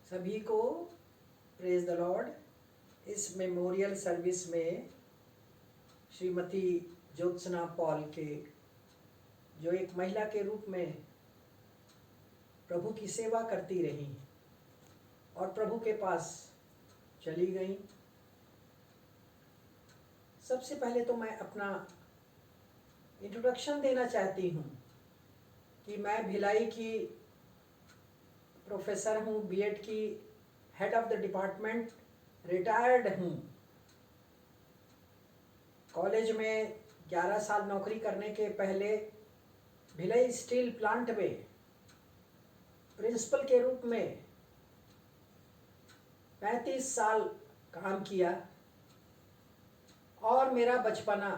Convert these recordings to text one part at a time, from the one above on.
सभी को praise the Lord. इस मेमोरियल सर्विस में श्रीमती ज्योत्सना पॉल के, जो एक महिला के रूप में प्रभु की सेवा करती रही और प्रभु के पास चली गई। सबसे पहले तो मैं अपना इंट्रोडक्शन देना चाहती हूँ कि मैं भिलाई की प्रोफेसर हूँ, बीएड की head of the department retired हूँ। कॉलेज में 11 साल नौकरी करने के पहले भिलाई स्टील प्लांट में प्रिंसिपल के रूप में 35 साल काम किया और मेरा बचपना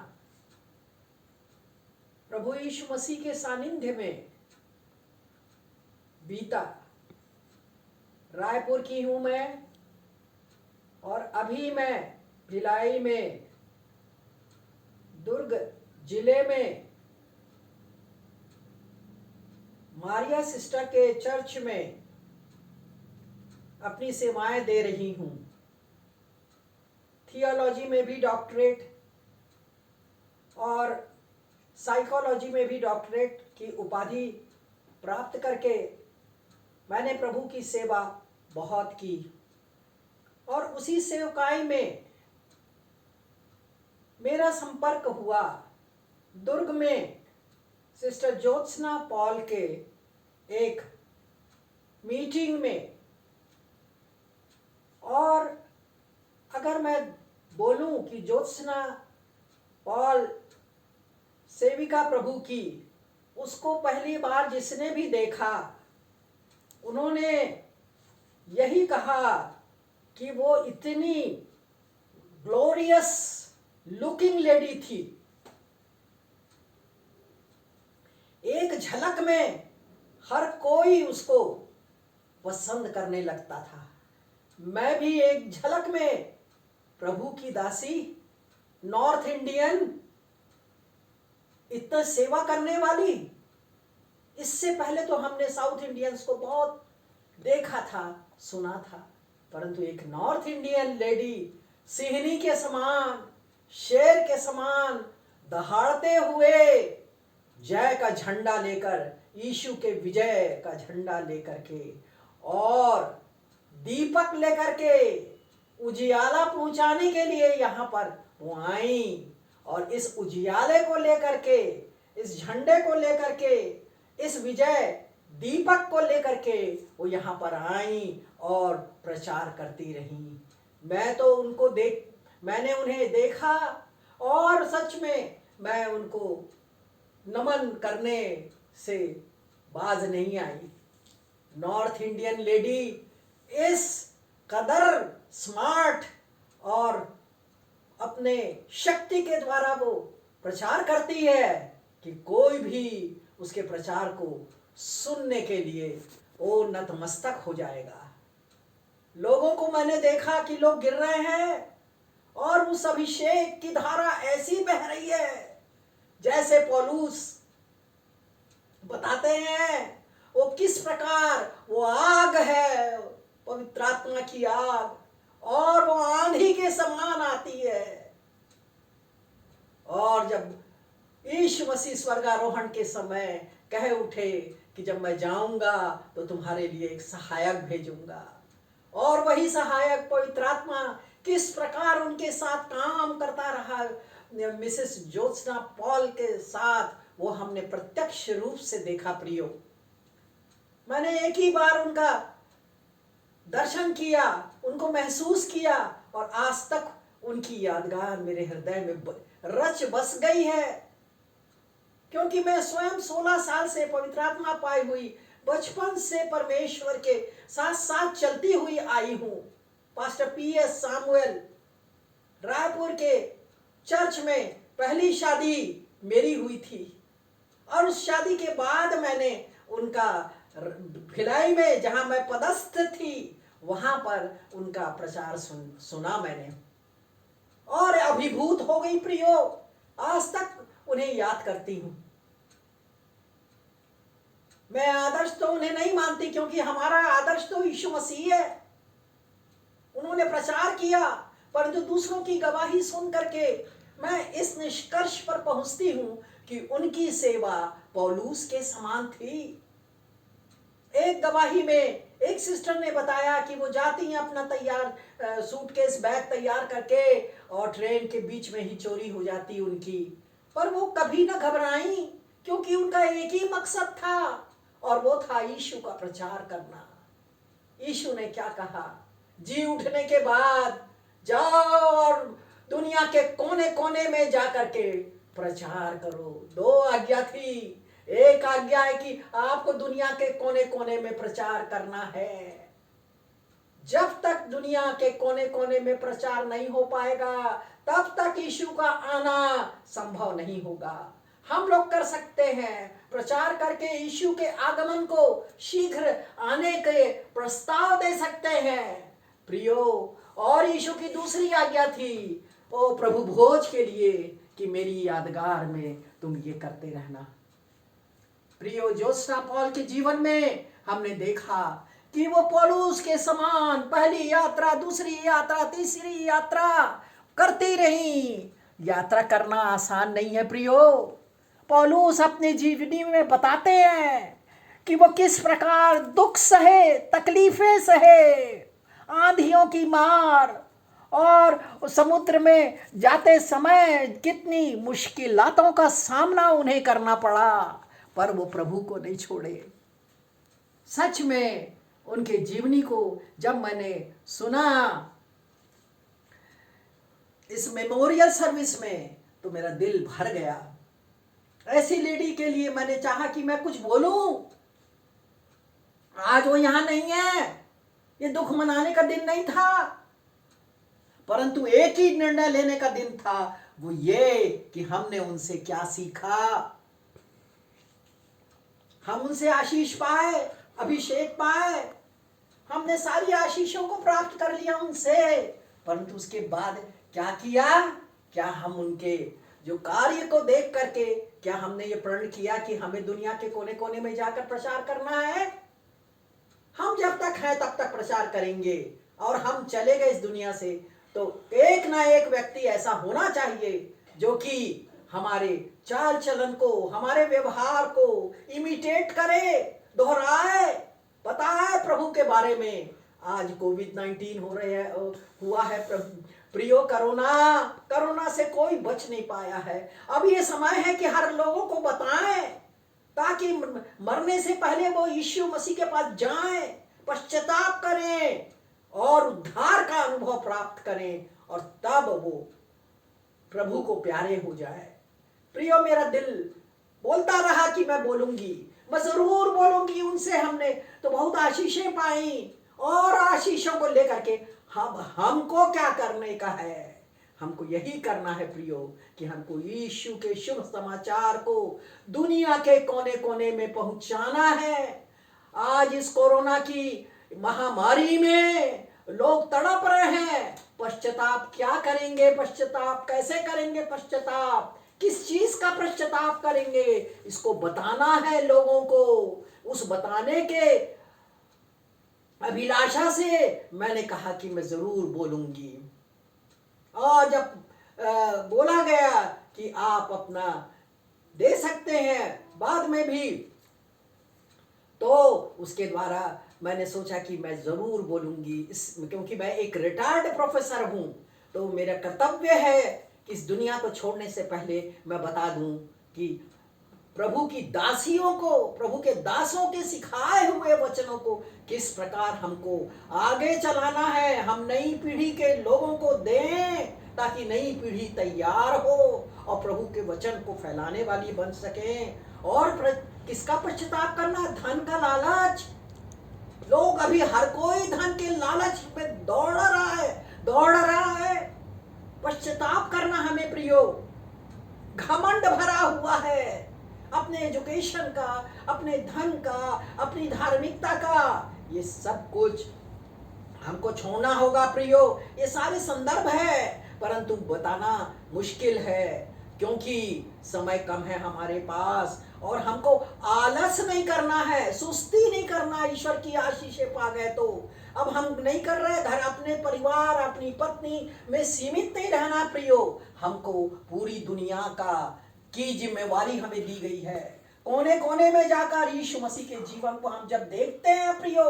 प्रभु यीशु मसीह के सानिध्य में बीता। रायपुर की हूँ मैं और अभी मैं भिलाई में दुर्ग जिले में मारिया सिस्टर के चर्च में अपनी सेवाएं दे रही हूँ। थियोलॉजी में भी डॉक्टरेट और साइकोलॉजी में भी डॉक्टरेट की उपाधि प्राप्त करके मैंने प्रभु की सेवा बहुत की। और उसी सेवकाई में मेरा संपर्क हुआ दुर्ग में सिस्टर ज्योत्सना पॉल के एक मीटिंग में। और अगर मैं बोलूं कि ज्योत्सना पॉल सेविका प्रभु की, उसको पहली बार जिसने भी देखा उन्होंने यही कहा कि वो इतनी ग्लोरियस लुकिंग लेडी थी। एक झलक में हर कोई उसको पसंद करने लगता था। मैं भी एक झलक में प्रभु की दासी, नॉर्थ इंडियन, इतना सेवा करने वाली। इससे पहले तो हमने साउथ इंडियंस को बहुत देखा था, सुना था, परंतु एक नॉर्थ इंडियन लेडी सिंहनी के समान, शेर के समान दहाड़ते हुए जय का झंडा लेकर, यीशु के विजय का झंडा लेकर के और दीपक लेकर के उजियाला पहुंचाने के लिए यहाँ पर वो आई। और इस उजियाले को लेकर के, इस झंडे को लेकर के, इस विजय दीपक को लेकर के वो यहाँ पर आई और प्रचार करती रही। मैंने उन्हें देखा और सच में मैं उनको नमन करने से बाज नहीं आई। नॉर्थ इंडियन लेडी इस कदर स्मार्ट और अपने शक्ति के द्वारा वो प्रचार करती है कि कोई भी उसके प्रचार को सुनने के लिए वो नतमस्तक हो जाएगा। लोगों को मैंने देखा कि लोग गिर रहे हैं और उस अभिषेक की धारा ऐसी बह रही है जैसे पौलुस बताते हैं वो किस प्रकार वो आग है, पवित्र आत्मा की आग, और वो आंधी के समान आती है। और जब यीशु मसीह स्वर्गारोहण के समय कह उठे कि जब मैं जाऊंगा तो तुम्हारे लिए एक सहायक भेजूंगा, और वही सहायक पवित्र आत्मा किस प्रकार उनके साथ काम करता रहा मिसेस ज्योत्सना पॉल के साथ, वो हमने प्रत्यक्ष रूप से देखा। प्रियो, मैंने एक ही बार उनका दर्शन किया, उनको महसूस किया और आज तक उनकी यादगार मेरे हृदय में रच बस गई है। क्योंकि मैं स्वयं 16 साल से पवित्र आत्मा पाई हुई, बचपन से परमेश्वर के साथ साथ चलती हुई आई हूँ। पास्टर पीएस सामुएल रायपुर के चर्च में पहली शादी मेरी हुई थी और उस शादी के बाद मैंने उनका भिलाई में जहां मैं पदस्थ थी वहां पर उनका प्रचार सुना मैंने और अभिभूत हो गई। प्रियो, आज तक उन्हें याद करती हूं। मैं आदर्श तो उन्हें नहीं मानती, क्योंकि हमारा आदर्श तो यीशु मसीह है। उन्होंने प्रचार किया, परंतु दूसरों की गवाही सुन करके मैं इस निष्कर्ष पर पहुंचती हूं कि उनकी सेवा पौलुस के समान थी। एक गवाही में एक सिस्टर ने बताया कि वो जाती हैं अपना तैयार सूटकेस बैग तैयार करके, और ट्रेन के बीच में ही चोरी हो जाती उनकी, पर वो कभी ना घबराई, क्योंकि उनका एक ही मकसद था, और वो था यीशु का प्रचार करना। यीशु ने क्या कहा? जी उठने के बाद जाओ और दुनिया के कोने कोने में जाकर के प्रचार करो। 2 आज्ञा थी। एक आज्ञा है कि आपको दुनिया के कोने कोने में प्रचार करना है। जब तक दुनिया के कोने कोने में प्रचार नहीं हो पाएगा, तब तक यीशु का आना संभव नहीं होगा। हम लोग कर सकते हैं, प्रचार करके यीशु के आगमन को शीघ्र आने के प्रस्ताव दे सकते हैं। प्रियो, और यीशु की दूसरी आज्ञा थी ओ प्रभु भोज के लिए कि मेरी यादगार में तुम ये करते रहना। प्रियो, जोशना पॉल के जीवन में हमने देखा कि वो पौलुस के समान पहली यात्रा, दूसरी यात्रा, तीसरी यात्रा करती रही। यात्रा करना आसान नहीं है प्रियो। पौलुस अपने जीवनी में बताते हैं कि वो किस प्रकार दुख सहे, तकलीफें सहे, आंधियों की मार, और समुद्र में जाते समय कितनी मुश्किलातों का सामना उन्हें करना पड़ा, पर वो प्रभु को नहीं छोड़े। सच में उनके जीवनी को जब मैंने सुना इस मेमोरियल सर्विस में, तो मेरा दिल भर गया। ऐसी लेडी के लिए मैंने चाहा कि मैं कुछ बोलूं। आज वो यहां नहीं है, ये दुख मनाने का दिन नहीं था, परंतु एक ही निर्णय लेने का दिन था, वो ये कि हमने उनसे क्या सीखा। हम उनसे आशीष पाए, अभिषेक पाए, हमने सारी आशीषों को प्राप्त कर लिया उनसे, परंतु उसके बाद क्या किया? क्या हम उनके जो कार्य को देख करके क्या हमने ये प्रण किया कि हमें दुनिया के कोने कोने में जाकर प्रचार करना है? हम जब तक हैं तब तक प्रचार करेंगे, और हम चले गए इस दुनिया से, तो एक ना एक व्यक्ति ऐसा होना चाहिए जो कि हमारे चाल चलन को, हमारे व्यवहार को इमिटेट करे, दोहराए, बताए प्रभु के बारे में। आज कोविड-19 हुआ है प्रियो, कोरोना से कोई बच नहीं पाया है। अब ये समय है कि हर लोगों को बताएं, ताकि मरने से पहले वो यीशु मसीह के पास जाएं, पश्चाताप करें और उद्धार का अनुभव प्राप्त करें, और तब वो प्रभु को प्यारे हो जाए। प्रियो, मेरा दिल बोलता रहा कि मैं बोलूंगी, मैं जरूर बोलूंगी। उनसे हमने तो बहुत आशीषें पाई, और आशीषों को लेकर के हमको क्या करने का है? हमको यही करना है प्रियो कि हमको यीशु के शुभ समाचार को दुनिया के कोने कोने में पहुंचाना है। आज इस कोरोना की महामारी में लोग तड़प रहे हैं। पश्चाताप क्या करेंगे? पश्चाताप कैसे करेंगे? पश्चाताप किस चीज का पश्चाताप करेंगे? इसको बताना है लोगों को। उस बताने के अभिलाषा से मैंने कहा कि मैं जरूर बोलूंगी। और जब बोला गया कि आप अपना दे सकते हैं बाद में भी, तो उसके द्वारा मैंने सोचा कि मैं जरूर बोलूंगी, क्योंकि मैं एक रिटायर्ड प्रोफेसर हूं, तो मेरा कर्तव्य है कि इस दुनिया को छोड़ने से पहले मैं बता दूं कि प्रभु की दासियों को, प्रभु के दासों के सिखाए हुए वचनों को किस प्रकार हमको आगे चलाना है। हम नई पीढ़ी के लोगों को दें, ताकि नई पीढ़ी तैयार हो और प्रभु के वचन को फैलाने वाली बन सके। और किसका पश्चाताप करना? धन का लालच। लोग अभी हर कोई धन के लालच में दौड़ रहा है। पश्चाताप करना हमें प्रियो। घमंड भरा हुआ है अपने एजुकेशन का, अपने धन का, अपनी धार्मिकता का। ये सब कुछ हमको छोड़ना होगा प्रियो। ये सारे संदर्भ है, परंतु बताना मुश्किल है, क्योंकि समय कम है हमारे पास, और हमको आलस नहीं करना है, सुस्ती नहीं करना। ईश्वर की आशीषें पा गए तो अब हम नहीं कर रहे। घर अपने परिवार अपनी पत्नी में सीमित नहीं रहना प्रियो, हमको पूरी दुनिया की जिम्मेवारी हमें दी गई है। कोने कोने में जाकर यीशु मसीह के जीवन को हम जब देखते हैं प्रियो,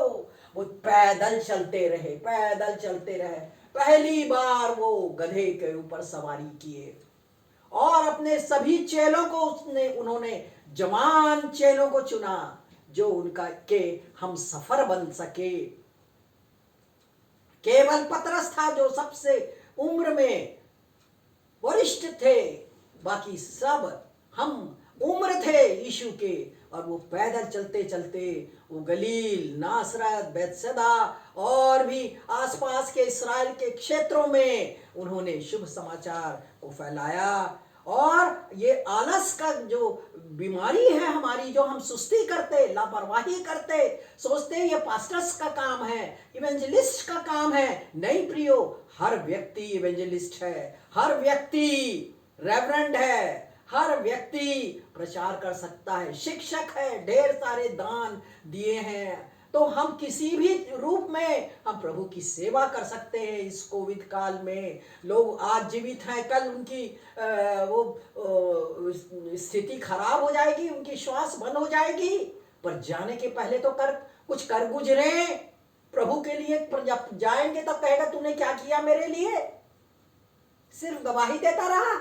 वो पैदल चलते रहे, पैदल चलते रहे। पहली बार वो गधे के ऊपर सवारी किए और अपने सभी चेलों को उन्होंने जवान चेलों को चुना जो उनका के हम सफर बन सके। केवल पतरस था जो सबसे उम्र में वरिष्ठ थे, बाकी सब हम उम्र थे यीशु के। और वो पैदल चलते चलते वो गलील, नासरत, बैतसैदा और भी आसपास के इस्राएल के क्षेत्रों में उन्होंने शुभ समाचार को फैलाया। और ये आलस का जो बीमारी है हमारी, जो हम सुस्ती करते, लापरवाही करते, सोचते ये पास्टर्स का काम है, इवेंजलिस्ट का काम है। नहीं प्रियो, हर व्यक्ति इवेंजलिस्ट है, हर व्यक्ति रेवरेंड है, हर व्यक्ति प्रचार कर सकता है, शिक्षक है, ढेर सारे दान दिए हैं। तो हम किसी भी रूप में हम प्रभु की सेवा कर सकते हैं। इस कोविड काल में लोग आज जीवित हैं, कल उनकी स्थिति खराब हो जाएगी, उनकी श्वास बंद हो जाएगी। पर जाने के पहले तो कुछ कर गुजरे प्रभु के लिए। पर जब जाएंगे तो कहेगा तूने क्या किया मेरे लिए, सिर्फ गवाही देता रहा।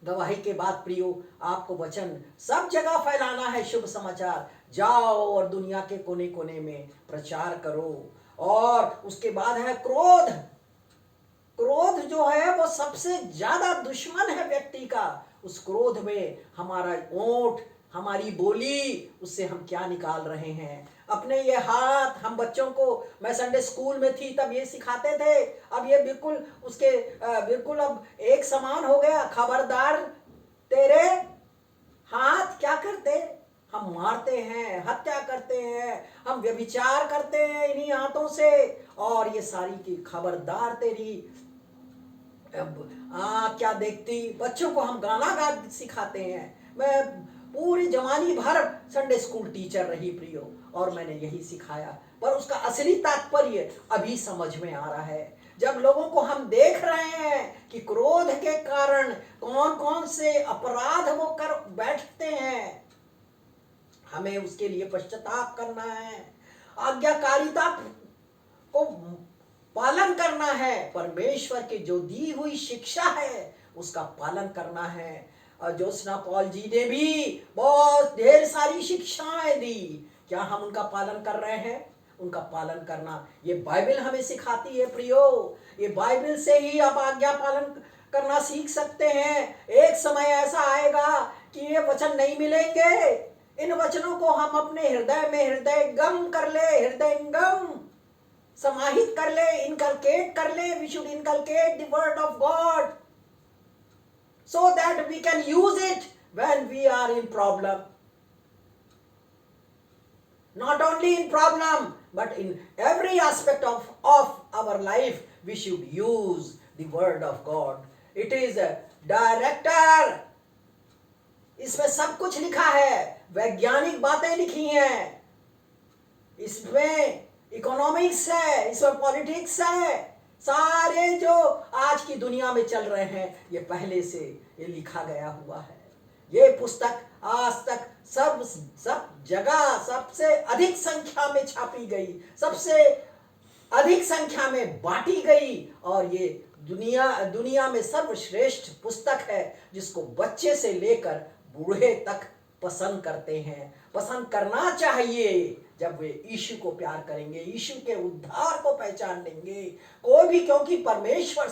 गवाही के बाद प्रियो आपको वचन सब जगह फैलाना है, शुभ समाचार। जाओ और दुनिया के कोने कोने में प्रचार करो। और उसके बाद है क्रोध। क्रोध जो है वो सबसे ज्यादा दुश्मन है व्यक्ति का। उस क्रोध में हमारा ओंठ, हमारी बोली, उससे हम क्या निकाल रहे हैं। अपने ये हाथ, हम बच्चों को, मैं संडे स्कूल में थी तब ये सिखाते थे, अब ये बिल्कुल उसके बिल्कुल अब एक समान हो गया। खबरदार, तेरे हाथ क्या करते, हम मारते हैं, हत्या करते हैं, हम व्यभिचार करते हैं इन्हीं हाथों से। और ये सारी की खबरदार तेरी क्या देखती। बच्चों को हम गाना गा सिखाते हैं। मैं पूरी जवानी भर संडे स्कूल टीचर रही प्रियो, और मैंने यही सिखाया। पर उसका असली तात्पर्य अभी समझ में आ रहा है, जब लोगों को हम देख रहे हैं कि क्रोध के कारण कौन कौन से अपराध वो कर बैठते हैं। हमें उसके लिए पश्चाताप करना है, आज्ञाकारिता को पालन करना है, परमेश्वर की जो दी हुई शिक्षा है उसका पालन करना है। और जोशना पॉल जी ने भी बहुत ढेर सारी शिक्षाएं दी, क्या हम उनका पालन कर रहे हैं? उनका पालन करना ये बाइबल हमें सिखाती है प्रियो। ये बाइबल से ही आप आज्ञा पालन करना सीख सकते हैं। एक समय ऐसा आएगा कि ये वचन नहीं मिलेंगे। इन वचनों को हम अपने हृदय में हृदयंगम कर ले, हृदयंगम समाहित कर ले, इनकलकेट कर ले। We should inculcate the word of God so that we can use it when we are in problem. Not only in problem, but in every aspect of our life, we should use the word of God. It is a director. इसमें सब कुछ लिखा है, वैज्ञानिक बातें लिखी हैं, इसमें इकोनॉमिक्स है, इसमें पॉलिटिक्स है। सारे जो आज की दुनिया में चल रहे हैं ये पहले से ये लिखा गया हुआ है। ये पुस्तक आज तक सब जगह सबसे अधिक संख्या में छापी गई, सबसे अधिक संख्या में बांटी गई। और ये दुनिया में सर्वश्रेष्ठ पुस्तक है जिसको बच्चे से लेकर बूढ़े तक पसंद करते हैं, पसंद करना चाहिए। जब वे यीशु को प्यार करेंगे, यीशु के उद्धार को पहचान लेंगे। कोई भी, क्योंकि परमेश्वर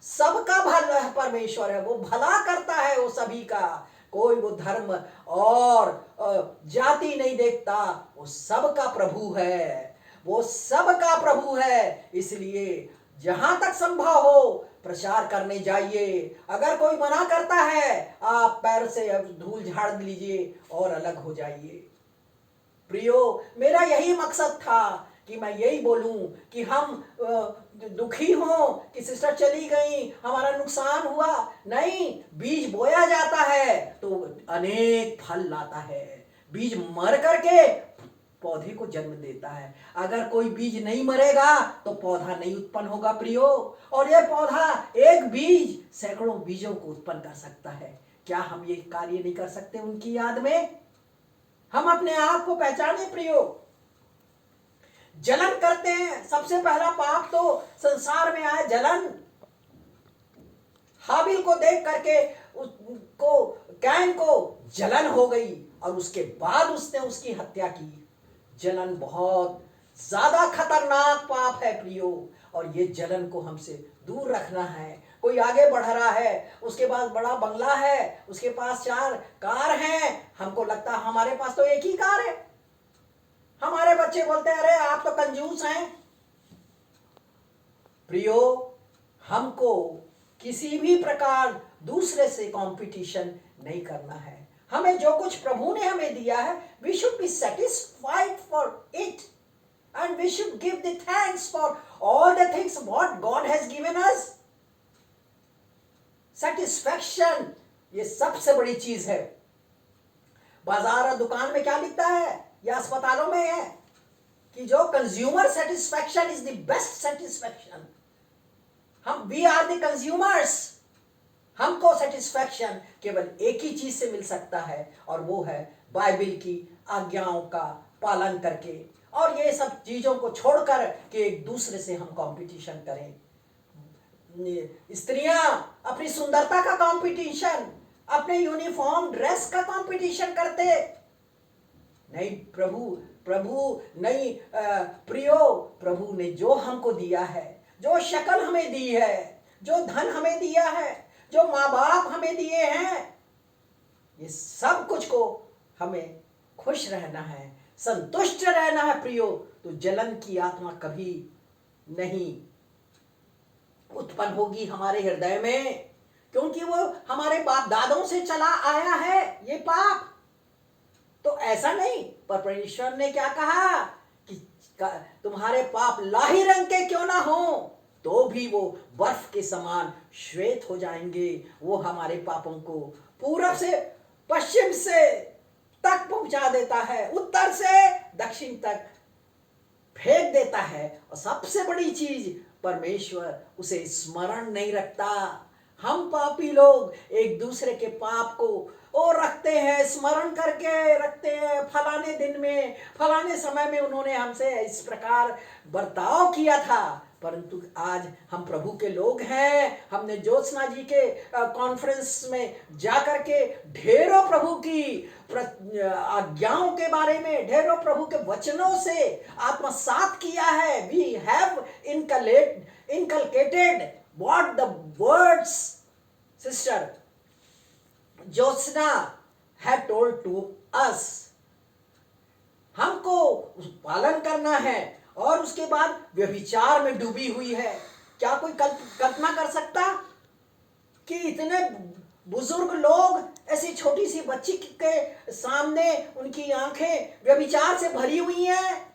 सबका भला परमेश्वर है, वो भला करता है वो सभी का। कोई वो धर्म और जाति नहीं देखता, वो सबका प्रभु है, वो सबका प्रभु है। इसलिए जहां तक संभव हो प्रचार करने जाइए। अगर कोई मना करता है, आप पैर से धूल झाड़ लीजिए और अलग हो जाइए। प्रियो, मेरा यही मकसद था कि मैं यही बोलूं कि हम दुखी हों कि सिस्टर चली गई, हमारा नुकसान हुआ। नहीं, बीज बोया जाता है तो अनेक फल लाता है। बीज मर करके पौधे को जन्म देता है। अगर कोई बीज नहीं मरेगा तो पौधा नहीं उत्पन्न होगा प्रियो। और यह पौधा एक बीज सैकड़ों बीजों को उत्पन्न कर सकता है। क्या हम ये कार्य नहीं कर सकते उनकी याद में? हम अपने आप को पहचाने प्रियो। जलन करते हैं। सबसे पहला पाप तो संसार में आया जलन। हाबिल को देख करके उसको, कैन को जलन हो गई और उसके बाद उसने उसकी हत्या की। जलन बहुत ज्यादा खतरनाक पाप है प्रियो, और ये जलन को हमसे दूर रखना है। कोई आगे बढ़ रहा है, उसके पास बड़ा बंगला है, उसके पास 4 कार हैं, हमको लगता है हमारे पास तो एक ही कार है। हमारे बच्चे बोलते हैं अरे आप तो कंजूस हैं। प्रियो, हमको किसी भी प्रकार दूसरे से कंपटीशन नहीं करना है। हमें जो कुछ प्रभु ने हमें दिया है, we should be satisfied for it and we should give the thanks for all the things what God has given us. Satisfaction ये सबसे बड़ी चीज है। बाजार और दुकान में क्या लिखता है या अस्पतालों में है कि जो consumer satisfaction is the best satisfaction. हम वी आर द कंज्यूमर्स। हमको सेटिस्फैक्शन केवल एक ही चीज से मिल सकता है, और वो है बाइबल की आज्ञाओं का पालन करके, और ये सब चीजों को छोड़कर कि एक दूसरे से हम कंपटीशन करें। स्त्रियां अपनी सुंदरता का कंपटीशन, अपने यूनिफॉर्म ड्रेस का कंपटीशन करते नहीं। प्रभु नहीं प्रियो, प्रभु ने जो हमको दिया है, जो शक्ल हमें दी है, जो धन हमें दिया है, जो माँ बाप हमें दिए हैं, ये सब कुछ को हमें खुश रहना है, संतुष्ट रहना है प्रियो। तो जलन की आत्मा कभी नहीं उत्पन्न होगी हमारे हृदय में, क्योंकि वो हमारे बाप दादों से चला आया है ये पाप। तो ऐसा नहीं, पर परमेश्वर ने क्या कहा कि तुम्हारे पाप लाही रंग के क्यों ना हो तो भी वो बर्फ के समान श्वेत हो जाएंगे। वो हमारे पापों को पूरब से पश्चिम से तक पहुंचा देता है, उत्तर से दक्षिण तक फेंक देता है। और सबसे बड़ी चीज, परमेश्वर उसे स्मरण नहीं रखता। हम पापी लोग एक दूसरे के पाप को रखते हैं, स्मरण करके रखते हैं। फलाने दिन में, फलाने समय में उन्होंने हमसे इस प्रकार बर्ताव किया था, परंतु आज हम प्रभु के लोग हैं। हमने ज्योत्सना जी के कॉन्फ्रेंस में जाकर के ढेरों प्रभु की आज्ञाओं के बारे में, ढेरों प्रभु के वचनों से आत्मसात किया है। We have inculcated what the words sister Jyotsna had told to us। हमको पालन करना है। और उसके बाद व्यभिचार में डूबी हुई है। क्या कोई कल्पना कर सकता कि इतने बुजुर्ग लोग ऐसी छोटी सी बच्ची के सामने उनकी आंखें व्यभिचार से भरी हुई हैं?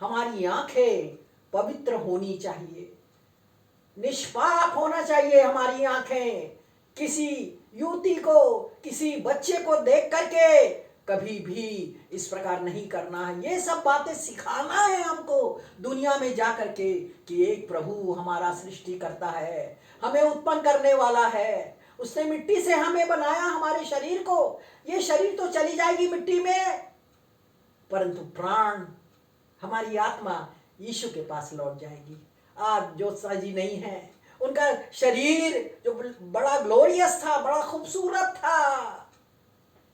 हमारी आंखें पवित्र होनी चाहिए, निष्पाप होना चाहिए हमारी आंखें। किसी युवती को, किसी बच्चे को देख करके कभी भी इस प्रकार नहीं करना है। ये सब बातें सिखाना है हमको दुनिया में जाकर के कि एक प्रभु हमारा सृष्टि करता है, हमें उत्पन्न करने वाला है। उसने मिट्टी से हमें बनाया, हमारे शरीर को। ये शरीर तो चली जाएगी मिट्टी में, परंतु प्राण, हमारी आत्मा यीशु के पास लौट जाएगी। आज ज्योत्सना जी नहीं है, उनका शरीर जो बड़ा ग्लोरियस था, बड़ा खूबसूरत था,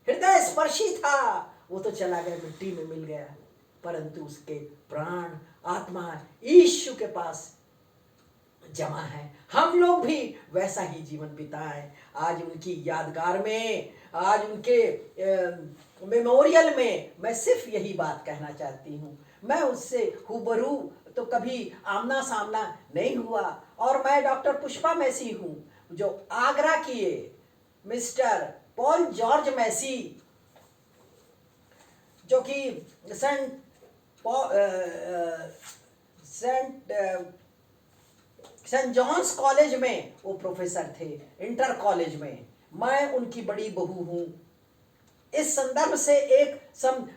हृदय स्पर्शी था, वो तो चला गया, मिट्टी में मिल गया। परंतु उसके प्राण, आत्मा यीशु के पास जमा है। हम लोग भी वैसा ही जीवन बिताएं। आज उनकी यादगार में, आज उनके मेमोरियल में मैं सिर्फ यही बात कहना चाहती हूँ। मैं उससे हुबरू तो कभी आमना सामना नहीं हुआ। और मैं डॉक्टर पुष्पा मैसी हूँ, जो आगरा किए मिस्टर पॉल जॉर्ज मैसी, जो कि saint saint saint John's college में वो प्रोफेसर थे, इंटर कॉलेज में। मैं उनकी बड़ी बहू हूँ। इस संदर्भ से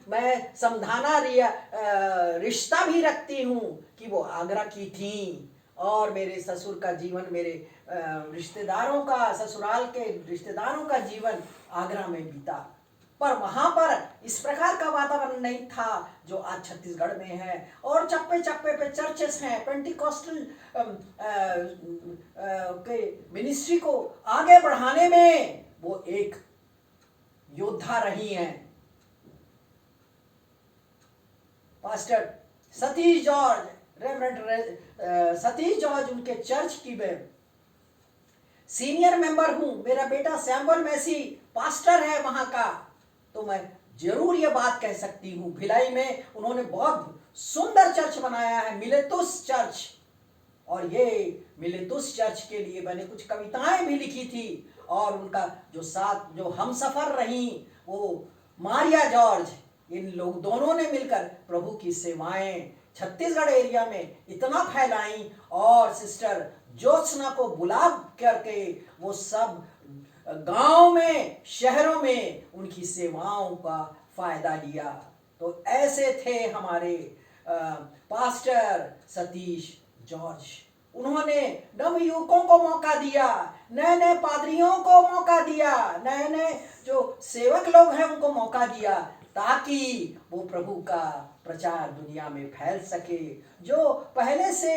मैं समझाना रिश्ता भी रखती हूँ कि वो आगरा की थी और मेरे ससुर का जीवन, मेरे रिश्तेदारों का, ससुराल के रिश्तेदारों का जीवन आगरा में बीता। पर वहाँ पर इस प्रकार का वातावरण नहीं था जो आज छत्तीसगढ़ में है। और चप्पे चप्पे पे चर्चेस हैं। पेंटिकॉस्टल के मिनिस्ट्री को आगे बढ़ाने में वो एक योद्धा रही हैं। Pastor Satish George, reverend Satish George, उनके चर्च की मैं सीनियर मेंबर हूं। मेरा बेटा सैमुअल मैसी पास्टर है वहां का। तो मैं जरूर ये बात कह सकती हूँ, भिलाई में उन्होंने बहुत सुंदर चर्च बनाया है, मिलेतुस चर्च। और ये मिलेतुस चर्च के लिए मैंने कुछ कविताएं भी लिखी थी। और उनका जो हम सफर रही वो मारिया जॉर्ज, इन लोग दोनों ने मिलकर प्रभु की सेवाएं छत्तीसगढ़ एरिया में इतना फैलाई। और सिस्टर ज्योत्सना को बुला करके वो सब गांव में, शहरों में उनकी सेवाओं का फायदा लिया। तो ऐसे थे हमारे पास्टर सतीश जॉर्ज। उन्होंने नवयुवकों को मौका दिया, नए नए पादरियों को मौका दिया, नए नए जो सेवक लोग हैं उनको मौका दिया, ताकि वो प्रभु का प्रचार दुनिया में फैल सके। जो पहले से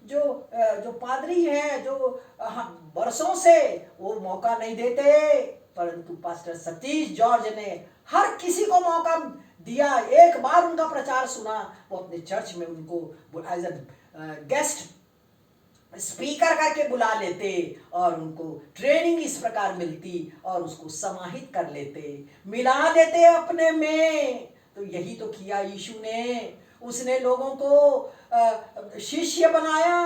जो पादरी हैं, जो बरसों से वो मौका नहीं देते, परंतु पास्टर सतीश जॉर्ज ने हर किसी को मौका दिया। एक बार उनका प्रचार सुना, वो अपने चर्च में उनको एज अ गेस्ट स्पीकर करके बुला लेते और उनको ट्रेनिंग इस प्रकार मिलती और उसको समाहित कर लेते, मिला देते अपने में। तो यही तो किया यीशु ने। उसने लोगों को शिष्य बनाया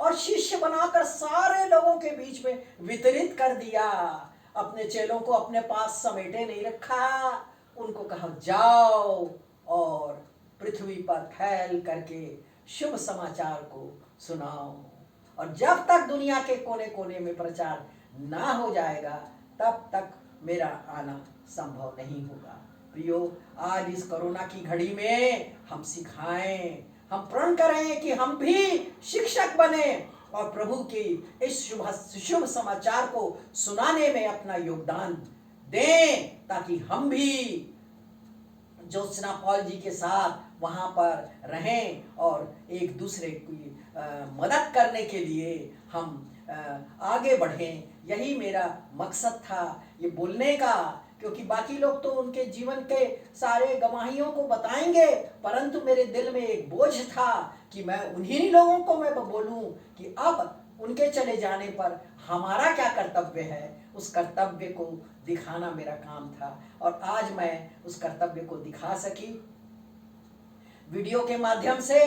और शिष्य बनाकर सारे लोगों के बीच में वितरित कर दिया। अपने चेलों को अपने पास समेटे नहीं रखा, उनको कहा जाओ और पृथ्वी पर फैल करके शुभ समाचार को सुनाओ। और जब तक दुनिया के कोने कोने में प्रचार ना हो जाएगा, तब तक मेरा आना संभव नहीं होगा। प्रियो, आज इस कोरोना की घड़ी में हम सिखाएं, हम प्रण करें कि हम भी शिक्षक बने और प्रभु की इस शुभ समाचार को सुनाने में अपना योगदान दें, ताकि हम भी ज्योत्सना पॉल जी के साथ वहाँ पर रहें और एक दूसरे की मदद करने के लिए हम आगे बढ़ें। यही मेरा मकसद था ये बोलने का, क्योंकि बाकी लोग तो उनके जीवन के सारे गवाहियों को बताएंगे, परंतु मेरे दिल में एक बोझ था कि मैं उन्हीं लोगों को मैं बोलूं कि अब उनके चले जाने पर हमारा क्या कर्तव्य है। उस कर्तव्य को दिखाना मेरा काम था और आज मैं उस कर्तव्य को दिखा सकी वीडियो के माध्यम से।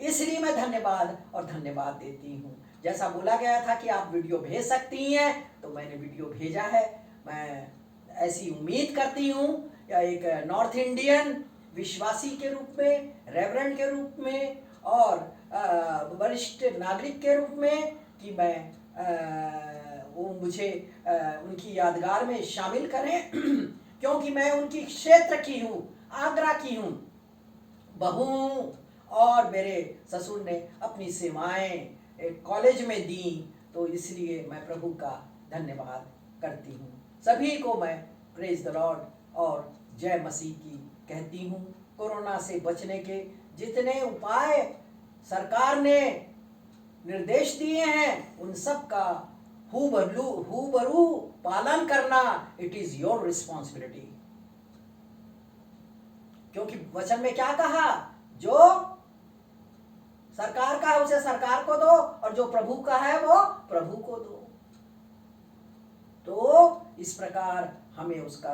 इसलिए मैं धन्यवाद देती हूँ। जैसा बोला गया था कि आप वीडियो भेज सकती हैं, तो मैंने वीडियो भेजा है। मैं ऐसी उम्मीद करती हूँ या एक नॉर्थ इंडियन विश्वासी के रूप में, रेवरेंड के रूप में और वरिष्ठ नागरिक के रूप में कि मैं वो मुझे उनकी यादगार में शामिल करें क्योंकि मैं उनकी क्षेत्र की हूँ, आगरा की हूँ बहू, और मेरे ससुर ने अपनी सेवाएं एक कॉलेज में दी। तो इसलिए मैं प्रभु का धन्यवाद करती हूँ। सभी को मैं प्रेज द लॉर्ड और जय मसीह की कहती हूँ। कोरोना से बचने के जितने उपाय सरकार ने निर्देश दिए हैं, उन सब का हूबरू पालन करना इट इज योर रिस्पॉन्सिबिलिटी। क्योंकि वचन में क्या कहा, जो सरकार का है उसे सरकार को दो और जो प्रभु का है वो प्रभु को दो। तो इस प्रकार हमें उसका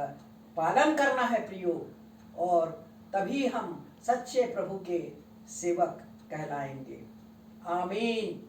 पालन करना है प्रियो, और तभी हम सच्चे प्रभु के सेवक कहलाएंगे। आमीन।